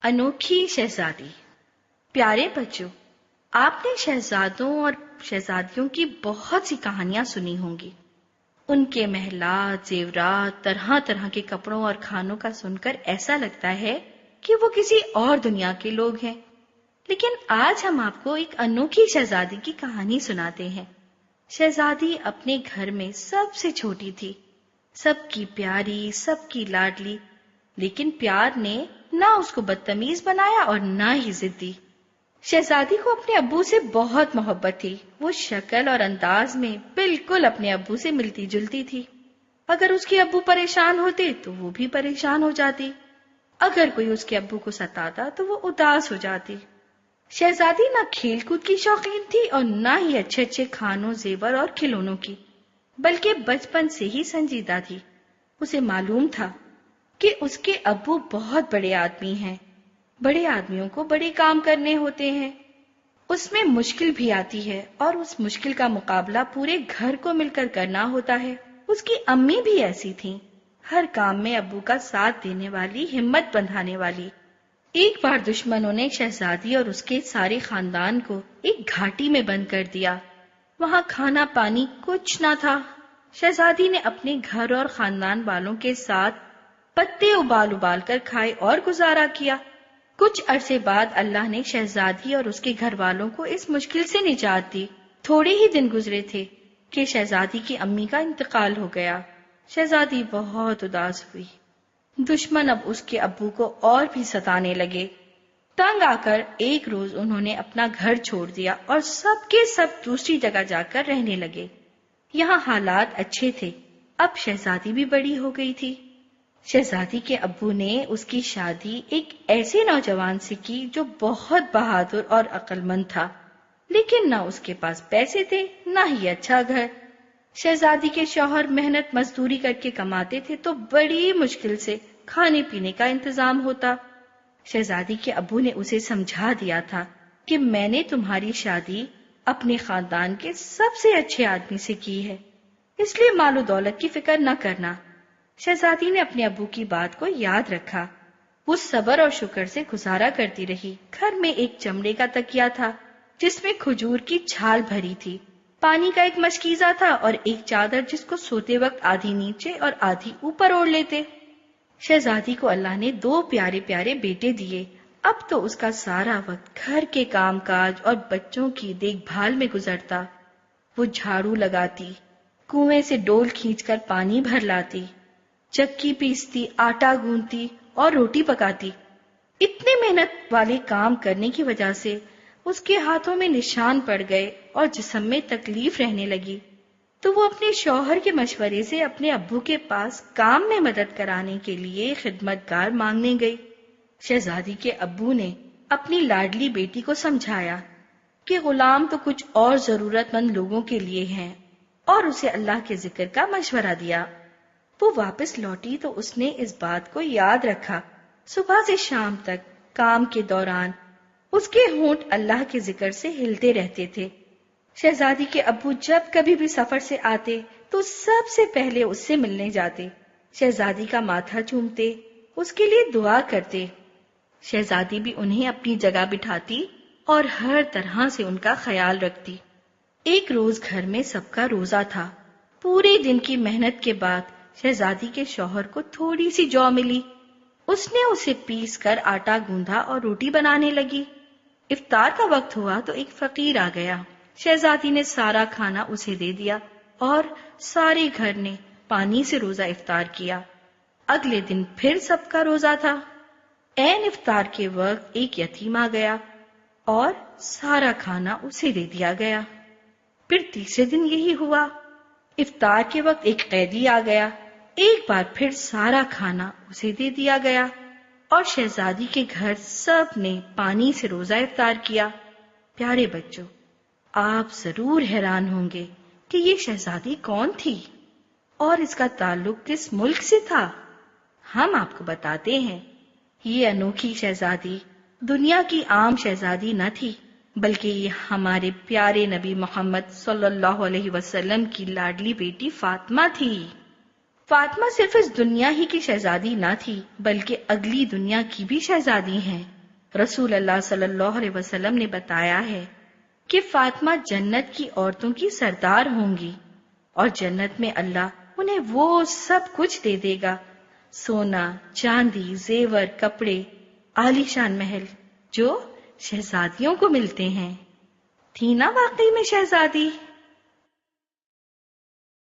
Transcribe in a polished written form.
انوکھی شہزادی۔ پیارے بچوں، آپ نے شہزادوں اور شہزادیوں کی بہت سی کہانیاں سنی ہوں گی۔ ان کے محلات، زیورات، طرح طرح کے کپڑوں اور کھانوں کا سن کر ایسا لگتا ہے کہ وہ کسی اور دنیا کے لوگ ہیں۔ لیکن آج ہم آپ کو ایک انوکھی شہزادی کی کہانی سناتے ہیں۔ شہزادی اپنے گھر میں سب سے چھوٹی تھی، سب کی پیاری، سب کی لاڈلی، لیکن پیار نے نہ اس کو بدتمیز بنایا اور نہ ہی ضدی۔ شہزادی کو اپنے ابو سے بہت محبت تھی۔ وہ شکل اور انداز میں بالکل اپنے ابو سے ملتی جلتی تھی۔ اگر اس کے ابو پریشان ہوتے تو وہ بھی پریشان ہو جاتی۔ اگر کوئی اس کے ابو کو ستاتا تو وہ اداس ہو جاتی۔ شہزادی نہ کھیل کود کی شوقین تھی اور نہ ہی اچھے اچھے کھانوں، زیور اور کھلونوں کی، بلکہ بچپن سے ہی سنجیدہ تھی۔ اسے معلوم تھا کہ اس کے ابو بہت بڑے آدمی ہیں، بڑے آدمیوں کو بڑے کام کرنے ہوتے ہیں، اس میں مشکل بھی آتی ہے اور اس مشکل کا مقابلہ پورے گھر کو مل کر کرنا ہوتا ہے۔ اس کی امی بھی ایسی تھیں، ہر کام میں ابو کا ساتھ دینے والی، ہمت بندھانے والی۔ ایک بار دشمنوں نے شہزادی اور اس کے سارے خاندان کو ایک گھاٹی میں بند کر دیا۔ وہاں کھانا پانی کچھ نہ تھا۔ شہزادی نے اپنے گھر اور خاندان والوں کے ساتھ پتے ابال ابال کر کھائے اور گزارا کیا۔ کچھ عرصے بعد اللہ نے شہزادی اور اس کے گھر والوں کو اس مشکل سے نجات دی۔ تھوڑے ہی دن گزرے تھے کہ شہزادی کی امی کا انتقال ہو گیا۔ شہزادی بہت اداس ہوئی۔ دشمن اب اس کے ابو کو اور بھی ستانے لگے۔ تنگ آ کر ایک روز انہوں نے اپنا گھر چھوڑ دیا اور سب کے سب دوسری جگہ جا کر رہنے لگے۔ یہاں حالات اچھے تھے، اب شہزادی بھی بڑی ہو گئی تھی۔ شہزادی کے ابو نے اس کی شادی ایک ایسے نوجوان سے کی جو بہت بہادر اور عقل مند تھا، لیکن نہ اس کے پاس پیسے تھے نہ ہی اچھا گھر۔ شہزادی کے شوہر محنت مزدوری کر کے کماتے تھے تو بڑی مشکل سے کھانے پینے کا انتظام ہوتا۔ شہزادی کے ابو نے اسے سمجھا دیا تھا کہ میں نے تمہاری شادی اپنے خاندان کے سب سے اچھے آدمی سے کی ہے، اس لیے مال و دولت کی فکر نہ کرنا۔ شہزادی نے اپنے ابو کی بات کو یاد رکھا۔ وہ صبر اور شکر سے گزارا کرتی رہی۔ گھر میں ایک چمڑے کا تکیا تھا جس میں کھجور کی چھال بھری تھی، پانی کا ایک مشکیزہ تھا اور ایک چادر جس کو سوتے وقت آدھی نیچے اور آدھی اوپر اوڑھ لیتے۔ شہزادی کو اللہ نے 2 پیارے پیارے بیٹے دیے۔ اب تو اس کا سارا وقت گھر کے کام کاج اور بچوں کی دیکھ بھال میں گزرتا۔ وہ جھاڑو لگاتی، کنویں سے ڈول کھینچ کر پانی بھر لاتی، چکی پیستی، آٹا گوندتی اور روٹی پکاتی۔ اتنے محنت والے کام کرنے کی وجہ سے اس کے ہاتھوں میں نشان پڑ گئے اور جسم میں تکلیف رہنے لگی، تو وہ اپنے شوہر کے مشورے سے اپنے ابو کے پاس کام میں مدد کرانے کے لیے خدمتگار مانگنے گئی۔ شہزادی کے ابو نے اپنی لاڈلی بیٹی کو سمجھایا کہ غلام تو کچھ اور ضرورت مند لوگوں کے لیے ہیں، اور اسے اللہ کے ذکر کا مشورہ دیا۔ وہ واپس لوٹی تو اس نے اس بات کو یاد رکھا۔ صبح سے شام تک کام کے دوران اس کے ہونٹ اللہ کے ذکر سے ہلتے رہتے تھے۔ شہزادی کے ابو جب کبھی بھی سفر سے آتے تو سب سے پہلے اس سے ملنے جاتے، شہزادی کا ماتھا چومتے، اس کے لیے دعا کرتے۔ شہزادی بھی انہیں اپنی جگہ بٹھاتی اور ہر طرح سے ان کا خیال رکھتی۔ ایک روز گھر میں سب کا روزہ تھا۔ پورے دن کی محنت کے بعد شہزادی کے شوہر کو تھوڑی سی جو ملی۔ اس نے اسے پیس کر آٹا گوندھا اور روٹی بنانے لگی۔ افطار کا وقت ہوا تو ایک فقیر آ گیا۔ شہزادی نے سارا کھانا اسے دے دیا اور سارے گھر نے پانی سے روزہ افطار کیا۔ اگلے دن پھر سب کا روزہ تھا۔ عین افطار کے وقت ایک یتیم آ گیا اور سارا کھانا اسے دے دیا گیا۔ پھر تیسرے دن یہی ہوا۔ افطار کے وقت ایک قیدی آ گیا، ایک بار پھر سارا کھانا اسے دے دیا گیا، اور شہزادی کے گھر سب نے پانی سے روزہ افطار کیا۔ پیارے بچوں، آپ ضرور حیران ہوں گے کہ یہ شہزادی کون تھی اور اس کا تعلق کس ملک سے تھا۔ ہم آپ کو بتاتے ہیں۔ یہ انوکھی شہزادی دنیا کی عام شہزادی نہ تھی، بلکہ یہ ہمارے پیارے نبی محمد صلی اللہ علیہ وسلم کی لاڈلی بیٹی فاطمہ تھی۔ فاطمہ صرف اس دنیا ہی کی شہزادی نہ تھی بلکہ اگلی دنیا کی بھی شہزادی ہیں۔ رسول اللہ صلی اللہ علیہ وسلم نے بتایا ہے کہ فاطمہ جنت کی عورتوں کی سردار ہوں گی اور جنت میں اللہ انہیں وہ سب کچھ دے دے گا، سونا، چاندی، زیور، کپڑے، عالی شان محل، جو شہزادیوں کو ملتے ہیں۔ تھی نا واقعی میں شہزادی؟